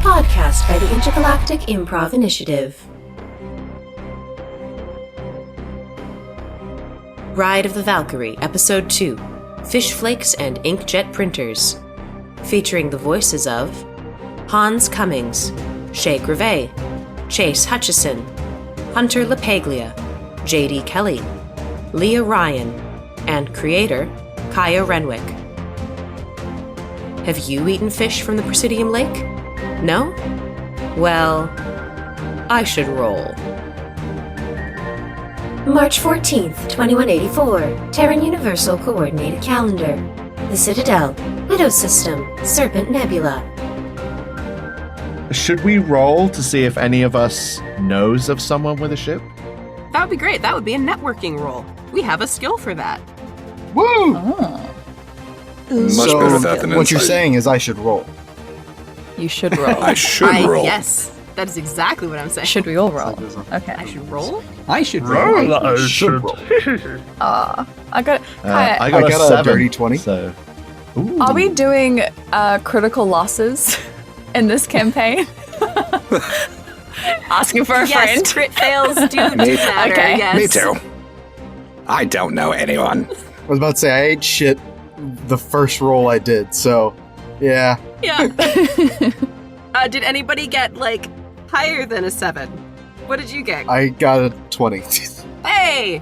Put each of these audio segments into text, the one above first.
podcast by the Intergalactic Improv Initiative. Ride of the Valkyrie, Episode 2, Fish Flakes and Inkjet Printers. Featuring the voices of Hans Cummings, Grové, Chase Hutchison, Hunter LaPaglia, J.D. Kelly, Leah Ryan, and creator Kaya Renwick. Have you eaten fish from the Presidium Lake? No? Well, I should roll. March 14th, 2184, Terran Universal Coordinated Calendar. The Citadel, Widow System, Serpent Nebula. Should we roll to see if any of us knows of someone with a ship? That would be great. That would be a networking roll. We have a skill for that. Woo! Oh. Much better that than what you're insight. saying is I should roll. You should roll. I should roll. Yes, that is exactly what I'm saying. Should we all roll? Okay. I should roll? I should roll. I should roll. I got I I got got a 7, dirty 20. So. Ooh. Are we doing critical losses in this campaign? Asking for a friend. Yes, crit fails do matter, Okay. yes. Me too. I don't know anyone. I was about to say, I ate shit the first roll I did, so, yeah. Yeah. Did anybody get, higher than a 7? What did you get? I got a 20. Hey!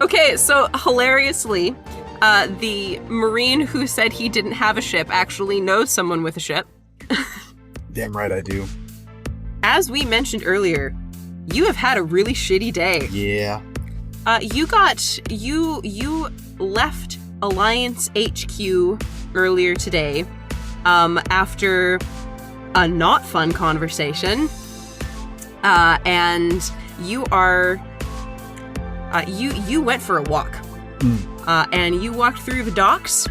Okay, so hilariously, the Marine who said he didn't have a ship actually knows someone with a ship. Damn right I do. As we mentioned earlier, you have had a really shitty day. Yeah. You left Alliance HQ earlier today, after a not fun conversation, and you are, you went for a walk, and you walked through the docks,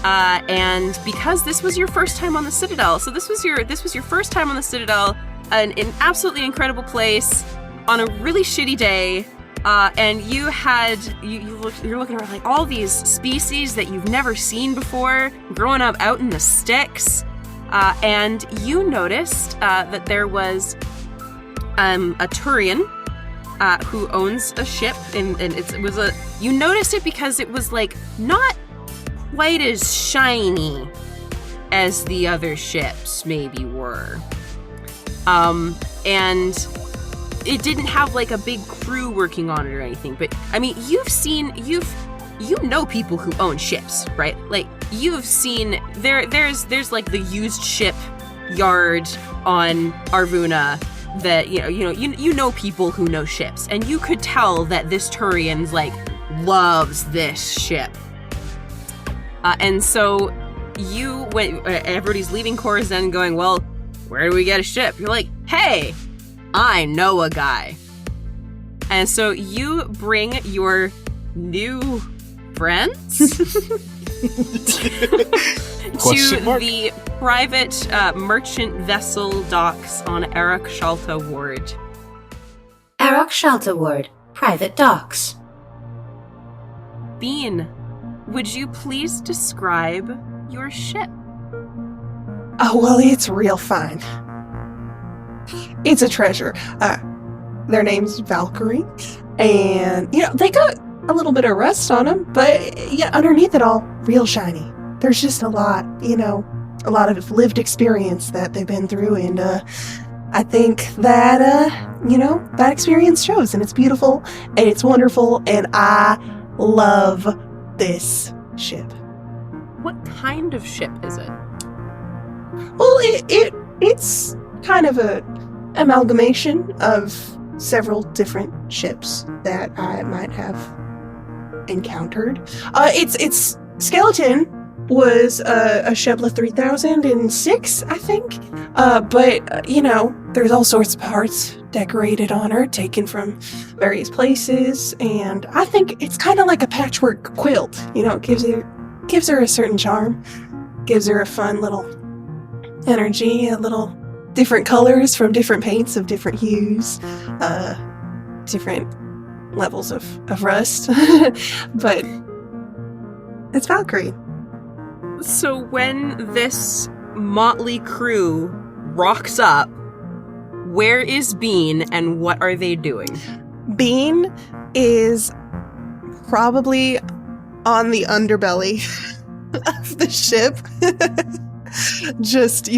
and because this was your first time on the Citadel, so this was your first time on the Citadel, an absolutely incredible place, on a really shitty day. And you're looking around like all these species that you've never seen before, growing up out in the sticks, and you noticed that there was a Turian who owns a ship, and you noticed it because it was not quite as shiny as the other ships maybe were, and it didn't have a big crew working on it or anything, but I mean, you know people who own ships, right? You've seen there's the used ship yard on Arvuna that you know people who know ships, and you could tell that this Turian's loves this ship, and so you went. Everybody's leaving Corazon going, well, where do we get a ship? You're like, hey, I know a guy. And so you bring your new friends to the private merchant vessel docks on Arok Shalta Ward. Arok Shalta Ward, Private Docks. Bean, would you please describe your ship? Oh, well, it's real fine. It's a treasure. Their name's Valkyrie, and, they got a little bit of rust on them, but, yeah, underneath it all, real shiny. There's just a lot of lived experience that they've been through, and, I think that, that experience shows, and it's beautiful, and it's wonderful, and I love this ship. What kind of ship is it? Well, it's kind of a amalgamation of several different ships that I might have encountered. Its skeleton was a Shebla 3006, I think. But there's all sorts of parts decorated on her, taken from various places, and I think it's kind of like a patchwork quilt. It gives her a certain charm, gives her a fun little energy, a little different colors from different paints of different hues, different levels of rust. But it's Valkyrie. So when this motley crew rocks up. Where is Bean, and what are they doing? Bean is probably on the underbelly of the ship. Just,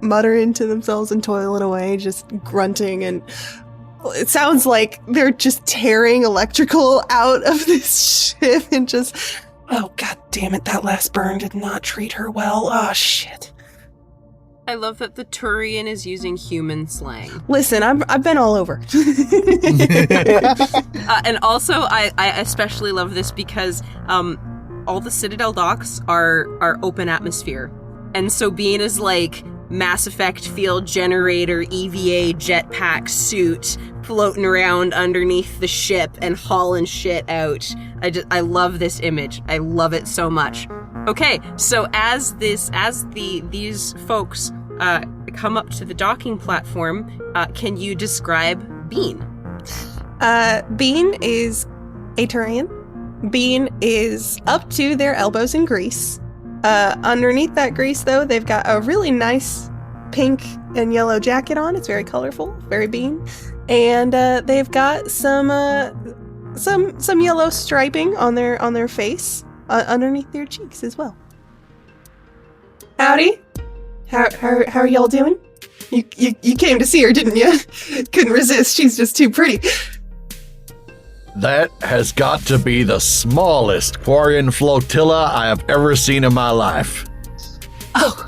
muttering to themselves and toiling away, just grunting, and it sounds like they're just tearing electrical out of this ship and just, oh, god damn it, that last burn did not treat her well. Oh, shit. I love that the Turian is using human slang. Listen, I've been all over. And also, I especially love this because all the Citadel docks are open atmosphere. And so Bean is like Mass Effect field generator, EVA jetpack suit floating around underneath the ship and hauling shit out. I love this image. I love it so much. Okay, so as these folks come up to the docking platform, can you describe Bean? Bean is a Turian. Bean is up to their elbows in grease. Underneath that grease, though, they've got a really nice pink and yellow jacket on. It's very colorful, very Bean. And they've got some yellow striping on their face, underneath their cheeks as well. Howdy. How are y'all doing? You came to see her, didn't you? Couldn't resist. She's just too pretty. That has got to be the smallest Quarian flotilla I have ever seen in my life. Oh,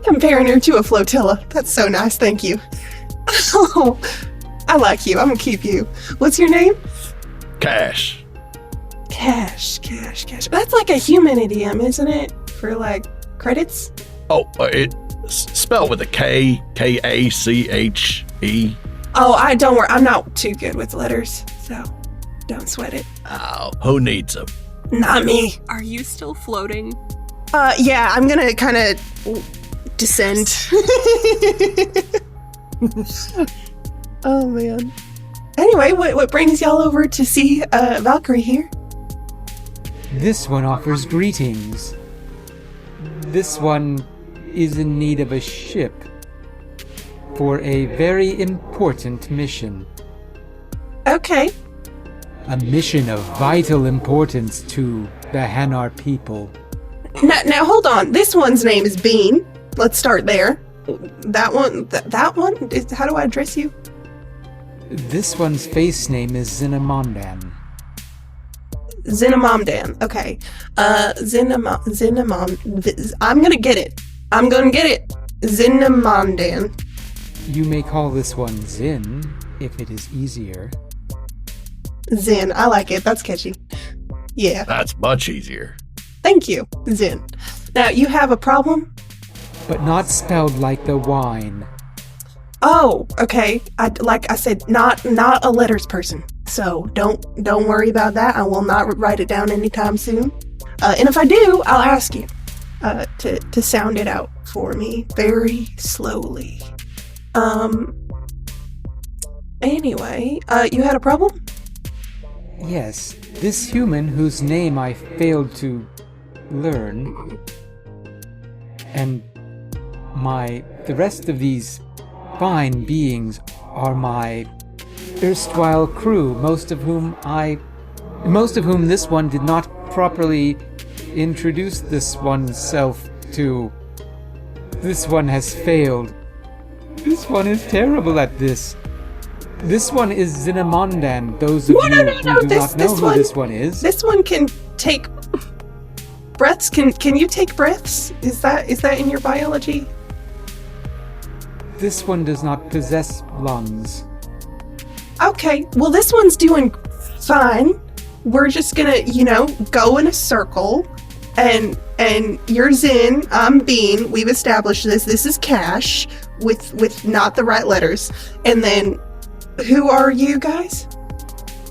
comparing her to a flotilla. That's so nice, thank you. Oh, I like you. I'm gonna keep you. What's your name? Cache. Cache. That's like a human idiom, isn't it? For like credits? Oh, it's spelled with a K, K-A-C-H-E. Oh, don't worry. I'm not too good with letters, so don't sweat it. Oh, who needs them? Not me. Are you still floating? Yeah, I'm gonna kind of descend. Oh, man. Anyway, what brings y'all over to see Valkyrie here? This one offers greetings. This one is in need of a ship for a very important mission. Okay. A mission of vital importance to the Hanar people. Now hold on. This one's name is Bean. Let's start there. That one is, how do I address you? This one's face name is Zynamondan. Zynamondan. Okay. Zynamondan. I'm gonna get it. Zynamondan. You may call this one Zyn, if it is easier. Zyn. I like it. That's catchy. Yeah. That's much easier. Thank you, Zyn. Now, you have a problem? But not spelled like the wine. Oh, okay. Like I said, not a letters person. So don't worry about that. I will not write it down anytime soon. And if I do, I'll ask you to sound it out for me very slowly. Anyway, you had a problem? Yes, this human whose name I failed to learn, and the rest of these fine beings are my erstwhile crew, most of whom this one did not properly introduce this oneself to. This one has failed. This one is terrible at this. This one is Zynamondan. Those of you who do not know who this one is. This one can take breaths. Can you take breaths? Is that in your biology? This one does not possess lungs. Okay, well this one's doing fine. We're just gonna, go in a circle, and you're Zyn, I'm Bean. We've established this. This is Cache with not the right letters. And then, who are you guys?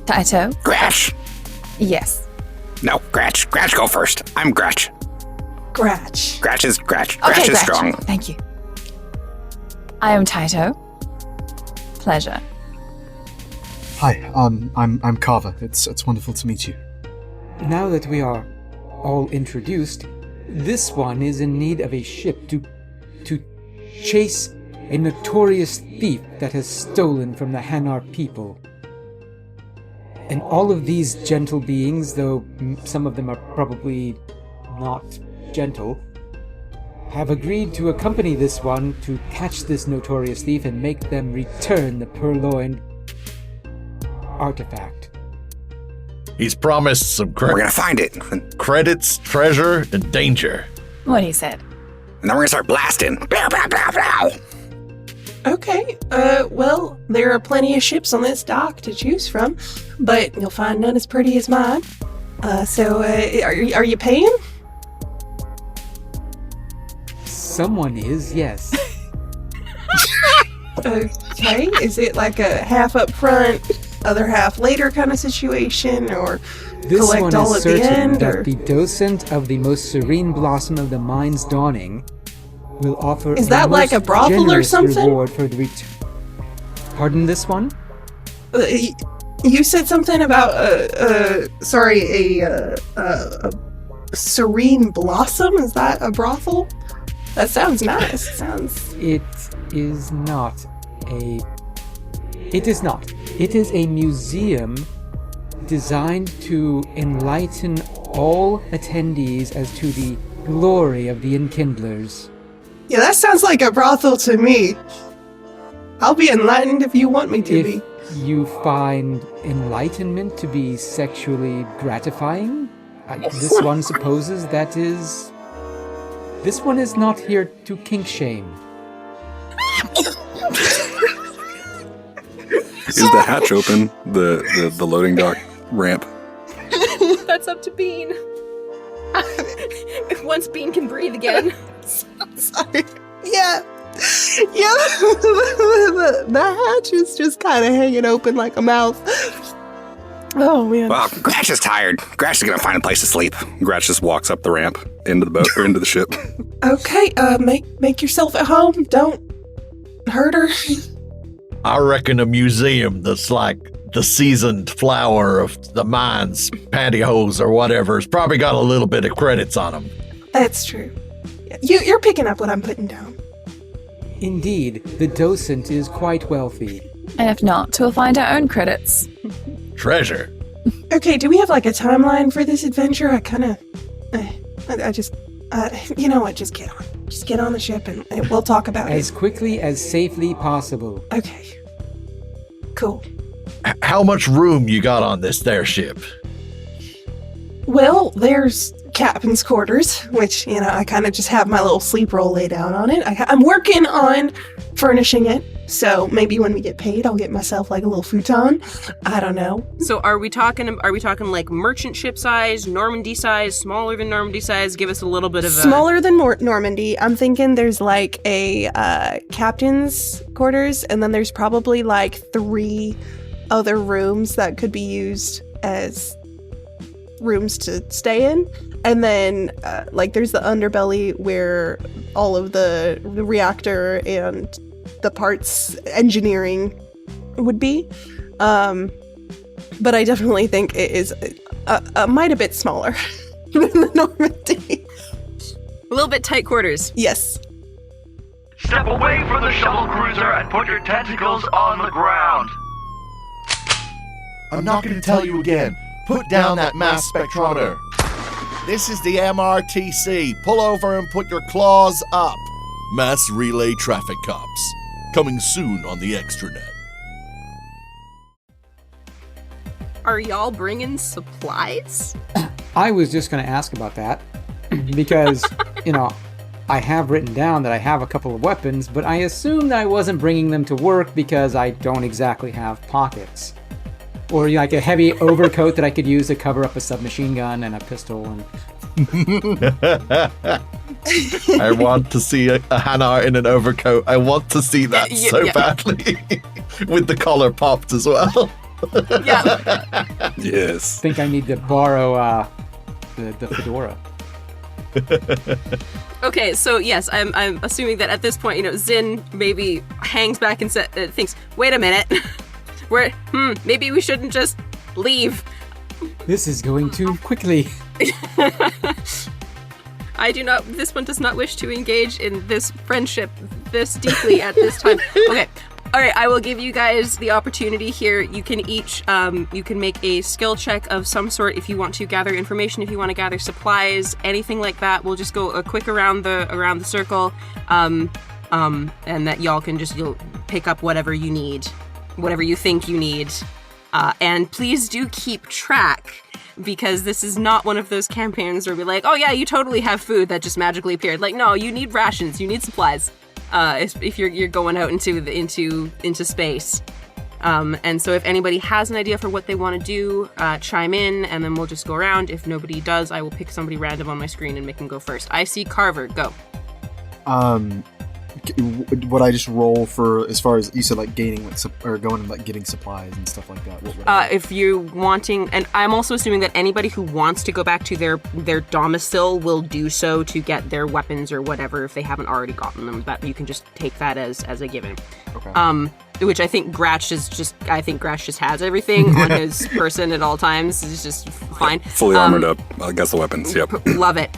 Titoh? Gratch. Yes. No, Gratch. Gratch, go first. I'm Gratch. Gratch. Gratch is Gratch. Okay, Gratch is Gratch. strong. Thank you. I am Titoh. Pleasure. Hi, I'm Carver. It's wonderful to meet you. Now that we are all introduced, this one is in need of a ship to chase a notorious thief that has stolen from the Hanar people. And all of these gentle beings, though some of them are probably not gentle, have agreed to accompany this one to catch this notorious thief and make them return the purloined artifact. He's promised some We're gonna find it. credits, treasure, and danger. What he said. And then we're gonna start blasting. Bow, bow, bow, bow. Okay, well, there are plenty of ships on this dock to choose from, but you'll find none as pretty as mine. So, are you paying? Someone is, yes. Okay, is it like a half up front, other half later kind of situation, or This collect one all is at the certain end? that Or the docent of the most serene blossom of the mind's dawning will offer Is that like most a brothel or generous something? reward for the Pardon this one? you said something about a serene blossom? Is that a brothel? That sounds nice. It is not a... It is not. It is a museum designed to enlighten all attendees as to the glory of the Enkindlers. Yeah, that sounds like a brothel to me. I'll be enlightened if you want me to be. If you find enlightenment to be sexually gratifying, this one supposes that is... This one is not here to kink shame. Is the hatch open? The loading dock ramp? That's up to Bean. Once Bean can breathe again. Sorry. Yeah. Yeah. The hatch is just kind of hanging open like a mouth. Oh, man. Well, Gratch is tired. Gratch is gonna find a place to sleep. Gratch just walks up the ramp into the boat or into the ship. Okay, make yourself at home. Don't hurt her. I reckon a museum that's like the seasoned flower of the mine's pantyhose or whatever has probably got a little bit of credits on them. That's true. You're picking up what I'm putting down. Indeed, the docent is quite wealthy. And if not, we'll find our own credits. Treasure. Okay, do we have like a timeline for this adventure? I kind of... I just... you know what, just get on. Just get on the ship and we'll talk about As it. quickly as safely possible. Okay. Cool. How much room you got on this there ship? Well, there's captain's quarters, which, I kind of just have my little sleep roll laid down on it. I'm working on furnishing it, so maybe when we get paid, I'll get myself like a little futon. I don't know. So are we talking like merchant ship size, Normandy size, smaller than Normandy size? Give us a little bit of Smaller than Normandy. I'm thinking there's like a captain's quarters, and then there's probably like 3 other rooms that could be used as rooms to stay in. And then like there's the underbelly where all of the reactor and the parts engineering would be. But I definitely think it is might a bit smaller than the Normandy. a little bit tight quarters. Yes. Step away from the shuttle cruiser and put your tentacles on the ground. I'm not going to tell you again. Put down that mass spectrometer. This is the MRTC. Pull over and put your claws up. Mass relay traffic cops. Coming soon on the extranet. Are y'all bringing supplies? I was just going to ask about that because, I have written down that I have a couple of weapons, but I assumed I wasn't bringing them to work because I don't exactly have pockets. Or like a heavy overcoat that I could use to cover up a submachine gun and a pistol. And I want to see a Hanar in an overcoat. I want to see that so badly. With the collar popped as well. Yeah. Yes. I think I need to borrow the fedora. Okay, so yes, I'm assuming that at this point, Zin maybe hangs back and thinks, wait a minute. Maybe we shouldn't just leave. This is going too quickly. This one does not wish to engage in this friendship this deeply at this time. Okay. All right, I will give you guys the opportunity here. You can each, you can make a skill check of some sort if you want to gather information, if you want to gather supplies, anything like that. We'll just go a quick around the circle, and that you'll pick up whatever you need, whatever you think you need, and please do keep track. Because this is not one of those campaigns where we're like, oh yeah, you totally have food that just magically appeared. Like, no, you need rations, you need supplies. If you're going out into space. And so if anybody has an idea for what they want to do, chime in, and then we'll just go around. If nobody does, I will pick somebody random on my screen and make them go first. I see Carver. Go. Would I just roll for, as far as you said, like gaining or going and like getting supplies and stuff like that? What would if you're wanting, and I'm also assuming that anybody who wants to go back to their domicile will do so to get their weapons or whatever if they haven't already gotten them. That you can just take that as a given. Okay. Which I think Gratch just has everything on his person at all times. It's just fine. Fully armored up. I guess the weapons. Yep. Love it.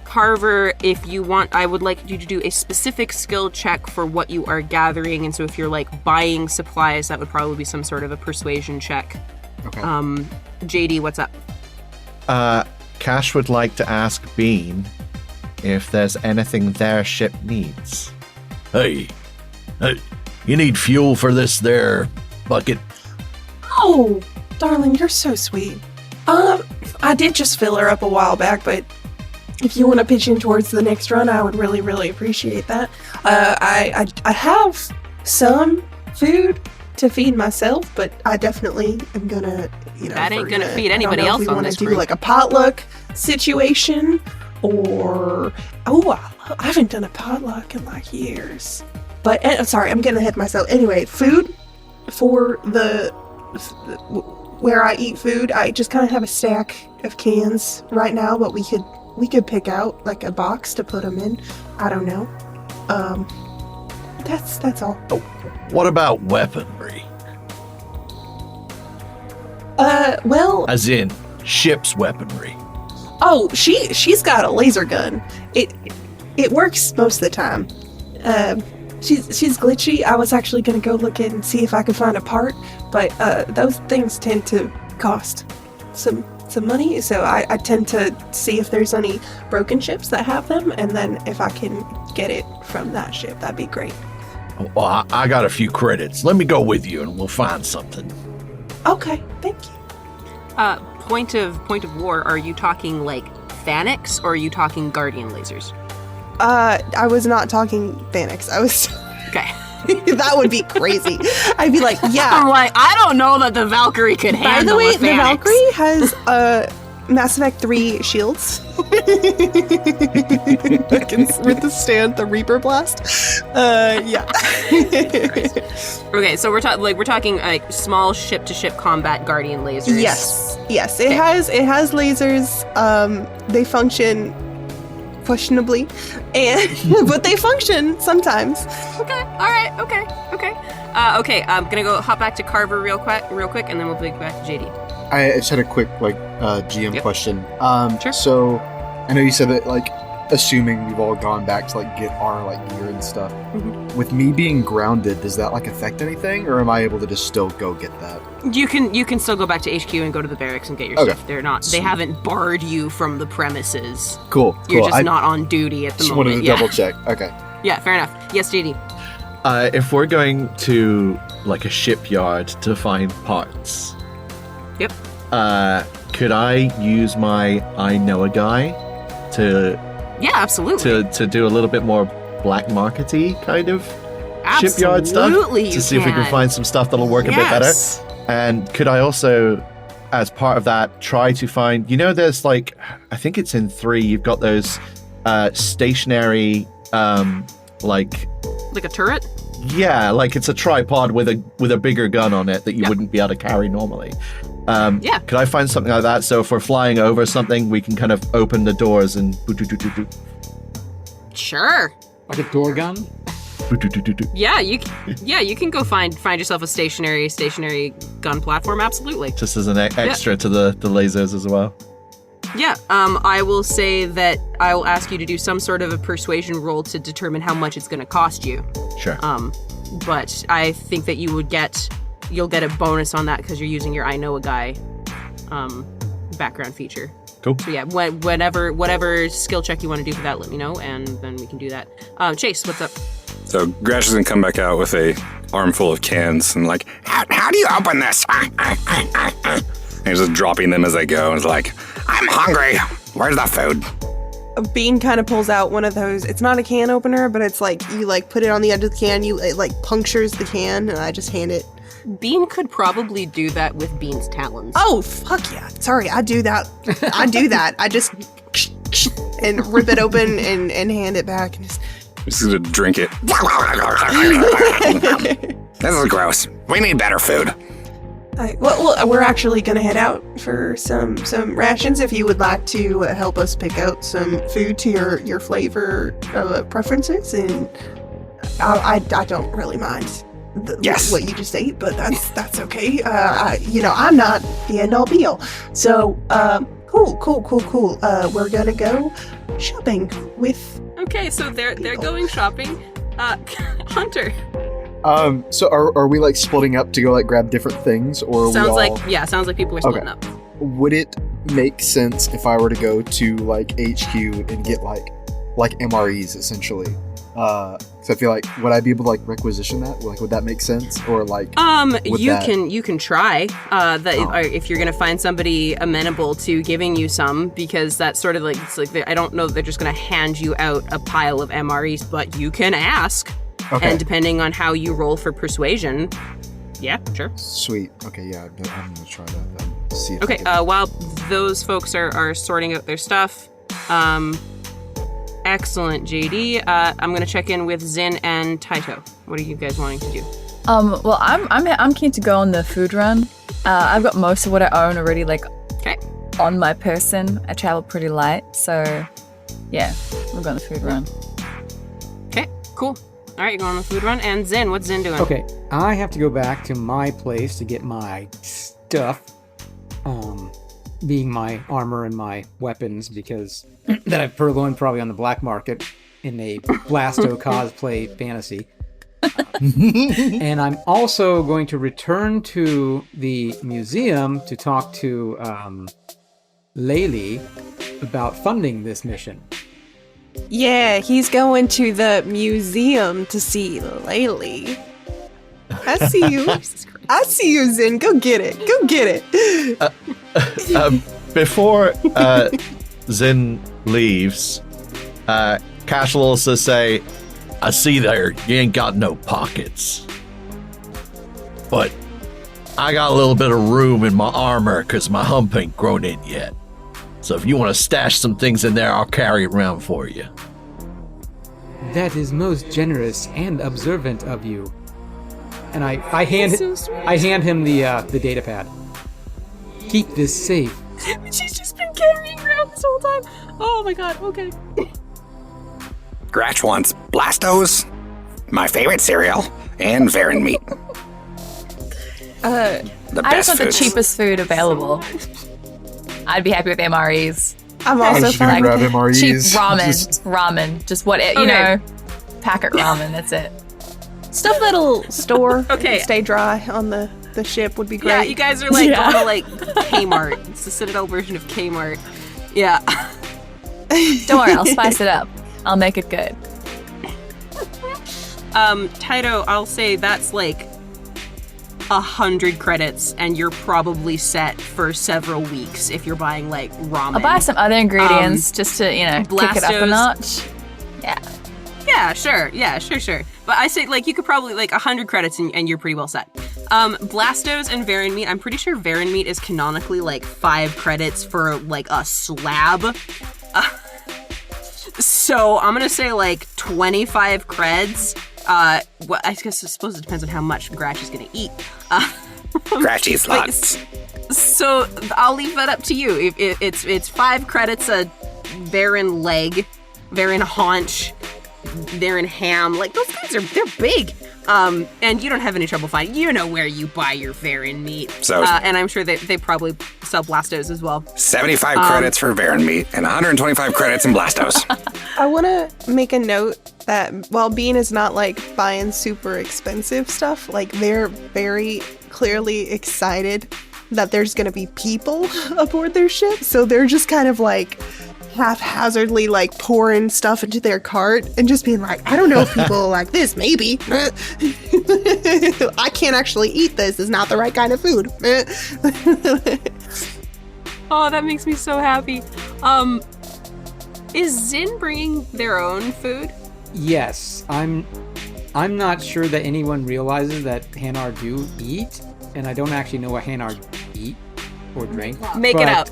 Carver, if you want, I would like you to do a specific skill check for what you are gathering. And so if you're like buying supplies, that would probably be some sort of a persuasion check. Okay. JD, what's up? Cash would like to ask Bean if there's anything their ship needs. Hey, you need fuel for this there bucket? Oh, darling, you're so sweet. I did just fill her up a while back, but if you want to pitch in towards the next run, I would really, really appreciate that. I have some food to feed myself, but I definitely am gonna, that ain't gonna feed anybody else on this group. Do like a potluck situation, or I haven't done a potluck in like years. But sorry, I'm getting ahead of myself. Anyway, food for where I eat food, I just kind of have a stack of cans right now, but we could pick out like a box to put them in. I don't know. That's all. Oh, what about weaponry? Well, as in ship's weaponry. Oh, she's got a laser gun. It works most of the time. She's glitchy. I was actually gonna go look in and see if I could find a part, but those things tend to cost some money, so I tend to see if there's any broken ships that have them, and then if I can get it from that ship, that'd be great. Well, I got a few credits. Let me go with you and we'll find something. Okay, thank you. Point of war, are you talking like Phanex or are you talking Guardian lasers? I was not talking Phanex. I was... Okay. That would be crazy. I'd be like, yeah. I'm like, I don't know that the Valkyrie could handle By the way, the Valkyrie has Mass Effect 3 shields. That can withstand the Reaper blast. Yeah. Okay, so we're talking like small ship-to-ship combat Guardian lasers. Yes. It has lasers. They function questionably, but they function sometimes. Okay. All right. Okay. Okay. I'm gonna go hop back to Carver real quick, and then we'll be back to JD. I just had a quick GM question. Sure. So I know you said that assuming we've all gone back to get our gear and stuff. Mm-hmm. With me being grounded, does that affect anything, or am I able to just still go get that? You can still go back to HQ and go to the barracks and get your stuff. They haven't barred you from the premises. Cool. You're just not on duty at the moment. Just wanted to double check. Okay. Yeah, fair enough. Yes, JD. If we're going to a shipyard to find parts. Yep. Could I use my I know a guy to? Yeah, absolutely. To do a little bit more black markety kind of shipyard stuff to see if we can find some stuff that'll work a bit better. And could I also, as part of that, try to find? There's I think it's in 3. You've got those stationary like a turret. Yeah, it's a tripod with a bigger gun on it that you wouldn't be able to carry normally. Could I find something like that? So if we're flying over something, we can kind of open the doors and... Sure. Like a door gun? Yeah, you can go find yourself a stationary gun platform. Absolutely. Just as an extra to the lasers as well. Yeah, I will say that I will ask you to do some sort of a persuasion roll to determine how much it's going to cost you. Sure. But I think that you'll get a bonus on that because you're using your I Know a Guy background feature. Cool. So yeah, whatever skill check you want to do for that, let me know, and then we can do that. Chase, what's up? So Gratch is going to come back out with a armful of cans and like, How do you open this? and he's just dropping them as they go. And it's like, I'm hungry. Where's the food? Bean kind of pulls out one of those. It's not a can opener, but it's like you like put it on the edge of the can. It like punctures the can, and I just hand it. Bean could probably do that with Bean's talons. Oh fuck yeah! Sorry, I do that. I do that. I just and rip it open and hand it back. And just going to drink it. This is gross. We need better food. Well, we're actually going to head out for some rations. If you would like to help us pick out some food to your flavor preferences, and I don't really mind what you just ate, but that's okay. I'm not the end all be all. So cool. We're gonna go shopping with. Okay, so they're going shopping. Hunter. So are we like splitting up to go like grab different things, or sounds we all... sounds like people are splitting up. Would it make sense if I were to go to like HQ and get like MREs essentially? So I feel like, would I be able to like requisition that? Like, would that make sense? Or like, you can try if you're gonna find somebody amenable to giving you some, because that's sort of like, it's like I don't know that they're just gonna hand you out a pile of MREs, but you can ask. Okay. And depending on how you roll for persuasion, yeah, sure. Sweet. Okay, yeah, I'm gonna try that then. See if okay, while those folks are sorting out their stuff, excellent, JD. I'm gonna check in with Zyn and Titoh. What are you guys wanting to do? Well, I'm keen to go on the food run. I've got most of what I own already, like, on my person. I travel pretty light, so yeah, we're going on the food run. Okay, cool. All right, you're going on the food run. And Zyn, what's Zyn doing? Okay, I have to go back to my place to get my stuff, being my armor and my weapons, because that I've purloined probably on the black market in a Blasto cosplay fantasy. And I'm also going to return to the museum to talk to Laylee about funding this mission. Yeah, he's going to the museum to see Laylee. I see you. I see you, Zyn. Go get it. Go get it. Before Zyn leaves, Kache will also say, I see there you ain't got no pockets, but I got a little bit of room in my armor because my hump ain't grown in yet. So if you want to stash some things in there, I'll carry it around for you. That is most generous and observant of you. And I hand him the data pad. Keep this safe. She's just been carrying around this whole time. Oh my god, okay. Gratch wants Blastos, my favorite cereal, and Varen meat. I just want the cheapest food available. I'd be happy with MREs. I'm also fine. Grab MREs. Cheap ramen. Just what, packet ramen, that's it. Stuff that'll store and stay dry on the ship would be great. Yeah, you guys are like going to like Kmart. It's the Citadel version of Kmart. Yeah. Don't worry, I'll spice it up. I'll make it good. Titoh, I'll say that's like 100 credits, and you're probably set for several weeks if you're buying like ramen. I'll buy some other ingredients just to, kick it up a notch. Yeah, sure. But I say like you could probably like 100 credits and you're pretty well set. Blastos and Varen meat, I'm pretty sure Varen meat is canonically like 5 credits for like a slab. So I'm gonna say like 25 creds. I suppose it depends on how much Gratch is gonna eat. Gratch eats lots. So I'll leave that up to you. It's 5 credits a Varen leg, Varen haunch, Varen ham. Like those guys they're big. And you don't have any trouble finding. You know where you buy your Varen meat. So, and I'm sure they probably sell Blastos as well. 75 credits for Varen meat and 125 credits in Blastos. I want to make a note that while Bean is not like buying super expensive stuff, like they're very clearly excited that there's going to be people aboard their ship. So they're just kind of like haphazardly like pouring stuff into their cart and just being like, I don't know if people like this, maybe. I can't actually eat this. It's not the right kind of food. Oh, that makes me so happy. Is Zin bringing their own food? Yes, I'm not sure that anyone realizes that Hanar do eat, and I don't actually know what Hanar eat or drink. Make it up.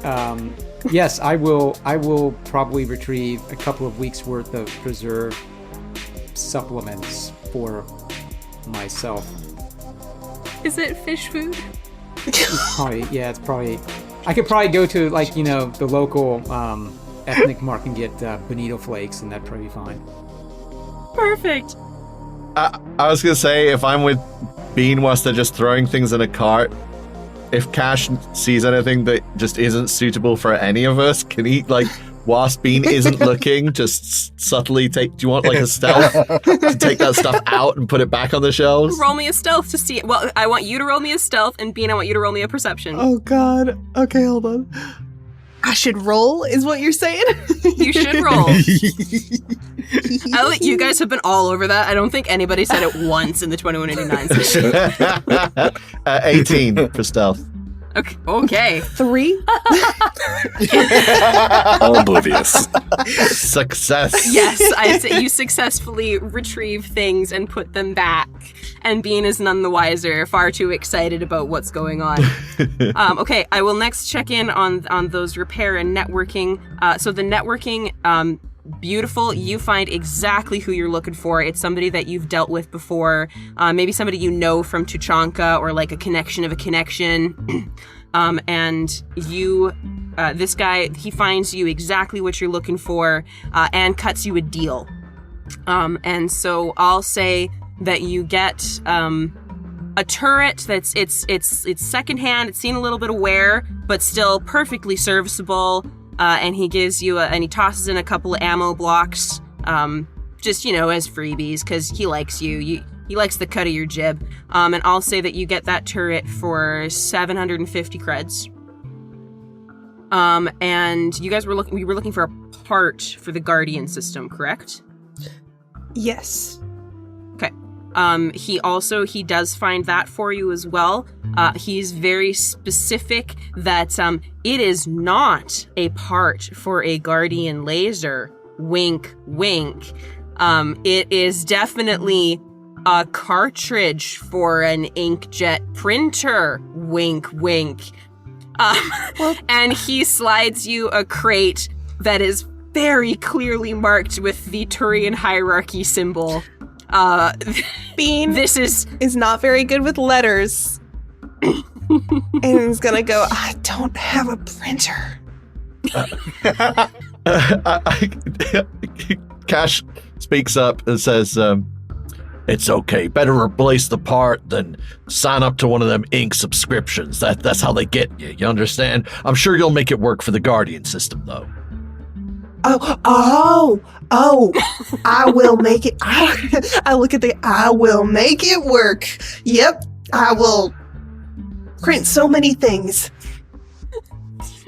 Yes, I will probably retrieve a couple of weeks worth of preserve supplements for myself. Is it fish food? It's probably. I could probably go to the local ethnic market and get bonito flakes, and that'd probably be fine. Perfect. I was gonna say, if I'm with Bean whilst they're just throwing things in a cart, if Cash sees anything that just isn't suitable for any of us, can he, whilst Bean isn't looking, just subtly take... Do you want, a stealth to take that stuff out and put it back on the shelves? Roll me a stealth to see it. Well, I want you to roll me a stealth, and Bean, I want you to roll me a perception. Oh, God. Okay, hold on. I should roll, is what you're saying? You should roll. You guys have been all over that. I don't think anybody said it once in the 2189 session. 18 for stealth. Okay. 3? Oblivious. Success. Yes, I'd say you successfully retrieve things and put them back. And Bean is none the wiser, far too excited about what's going on. Okay, I will next check in on those repair and networking. So the networking, beautiful. You find exactly who you're looking for. It's somebody that you've dealt with before. Maybe somebody you know from Tuchanka, or like a connection of a connection. And you, this guy, he finds you exactly what you're looking for, and cuts you a deal. And so I'll say that you get a turret that's it's secondhand. It's seen a little bit of wear, but still perfectly serviceable. And he gives you and he tosses in a couple of ammo blocks, just as freebies, because he likes you. He likes the cut of your jib. And I'll say that you get that turret for 750 creds. And you guys were looking for a part for the Guardian system, correct? Yes. Okay. He does find that for you as well. He's very specific that it is not a part for a Guardian laser. Wink, wink. It is definitely a cartridge for an inkjet printer. Wink, wink. And he slides you a crate that is very clearly marked with the Turian hierarchy symbol. Bean this is not very good with letters. And he's gonna go, I don't have a printer. Cash speaks up and says, it's okay. Better replace the part than sign up to one of them ink subscriptions. That's how they get you. You understand? I'm sure you'll make it work for the Guardian system, though. Oh, I will make it. I look at I will make it work. Yep, I will print so many things.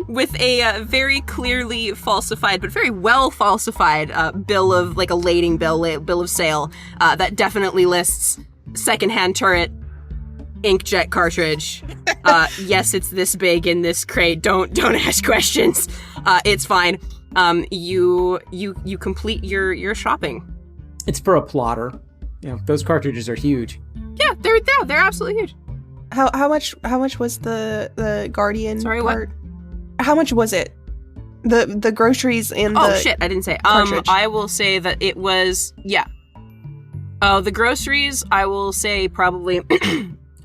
With a very clearly falsified, but very well falsified bill of, a lading bill of sale that definitely lists secondhand turret, inkjet cartridge. Yes, it's this big in this crate. Don't ask questions. It's fine. You complete your shopping. It's for a plotter. Those cartridges are huge. Yeah, they're absolutely huge. How much was the Guardian? Sorry, part? what? How much was it? The groceries and the shit, I didn't say. Cartridge. I will say that it was the groceries, I will say probably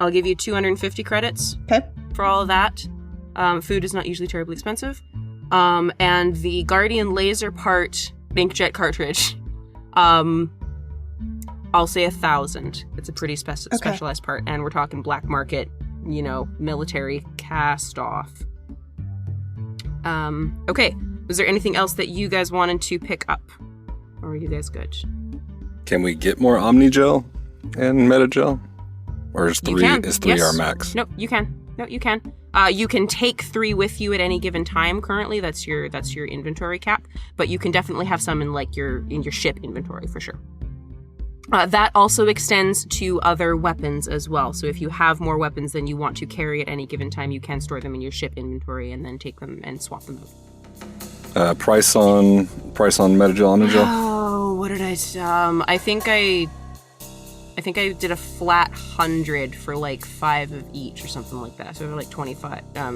I'll give you 250 credits. Okay. For all of that. Food is not usually terribly expensive. And the Guardian laser part inkjet cartridge, I'll say 1,000. It's a pretty specialized part, and we're talking black market, military cast off. Okay. Was there anything else that you guys wanted to pick up? Or are you guys good? Can we get more Omnigel and Metagel? Or is 3 our max? No, you can. You can take 3 with you at any given time currently. That's your inventory cap. But you can definitely have some in your ship inventory for sure. That also extends to other weapons as well. So if you have more weapons than you want to carry at any given time, you can store them in your ship inventory and then take them and swap them out. Price on Metagel, Omnigel? Oh, what did I did a flat 100 for 5 of each or something like that. So 25. So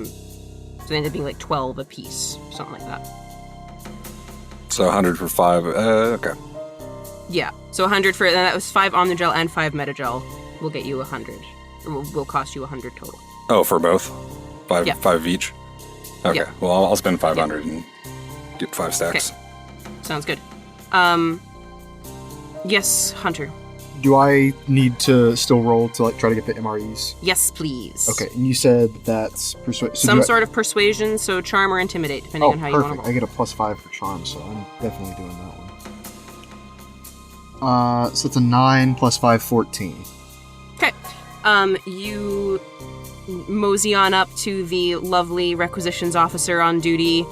they ended up being 12 a piece, something like that. So 100 for 5. Okay. Yeah. So 100 for that was 5 Omnigel and 5 Metagel. Will get you 100. Or will cost you 100 total. Oh, for both? 5 each? Okay. Yeah. Well, I'll spend 500 and get 5 stacks. Okay. Sounds good. Yes, Hunter. Do I need to still roll to try to get the MREs? Yes, please. Okay, and you said that's persuasion. Some sort of persuasion, so charm or intimidate, depending on how you want to roll. I get a +5 for charm, so I'm definitely doing that one. So it's a 9 + 5, 14. Okay. You mosey on up to the lovely requisitions officer on duty.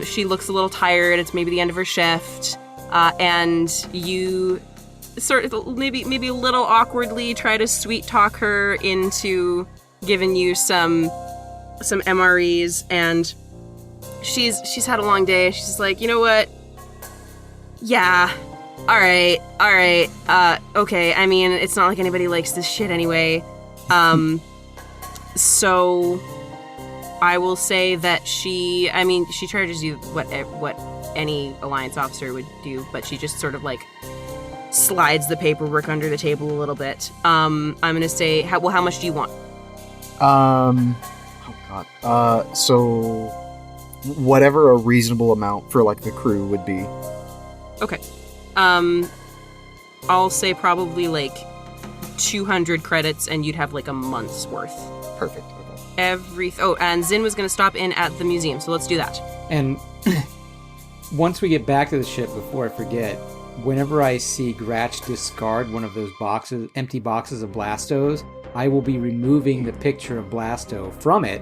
She looks a little tired. It's maybe the end of her shift. And you sort of maybe a little awkwardly try to sweet talk her into giving you some MREs, and she's had a long day. She's just like, you know what? Yeah. All right. Okay. I mean, it's not like anybody likes this shit anyway. So I will say that she charges you what any Alliance officer would do, but she just sort of slides the paperwork under the table a little bit. I'm going to say, how much do you want? So whatever a reasonable amount for the crew would be. Okay. I'll say probably 200 credits, and you'd have a month's worth. Perfect. Okay. And Zyn was going to stop in at the museum, so let's do that. And once we get back to the ship, before I forget, whenever I see Gratch discard one of those empty boxes of Blastos, I will be removing the picture of Blasto from it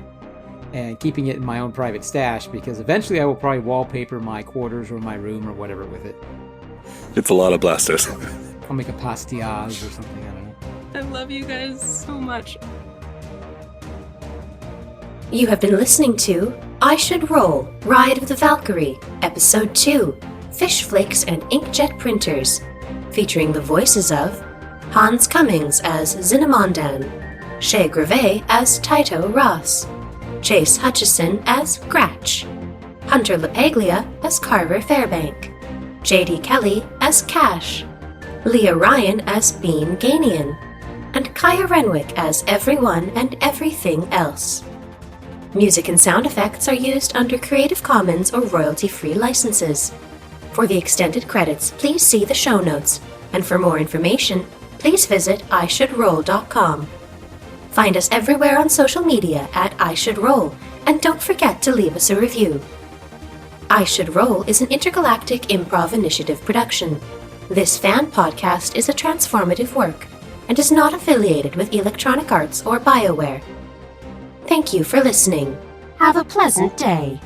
and keeping it in my own private stash, because eventually I will probably wallpaper my quarters or my room or whatever with it. It's a lot of Blastos. I'll make a pastillage or something, I don't know. I love you guys so much. You have been listening to I Should Roll, Ride of the Valkyrie, Episode 2, Fish Flakes and Inkjet Printers, featuring the voices of Hans Cummings as Zynamondan, Shay Grové as Titoh Raas, Chase Hutchison as Gratch, Hunter LaPaglia as Carver Fairbank, J.D. Kelly as Kache, Leah Ryan as Bean Gainian, and Kaya Renwick as everyone and everything else. Music and sound effects are used under Creative Commons or royalty-free licenses. For the extended credits, please see the show notes, and for more information, please visit ishouldroll.com. Find us everywhere on social media at ishouldroll, and don't forget to leave us a review. I Should Roll is an Intergalactic Improv Initiative production. This fan podcast is a transformative work and is not affiliated with Electronic Arts or BioWare. Thank you for listening. Have a pleasant day.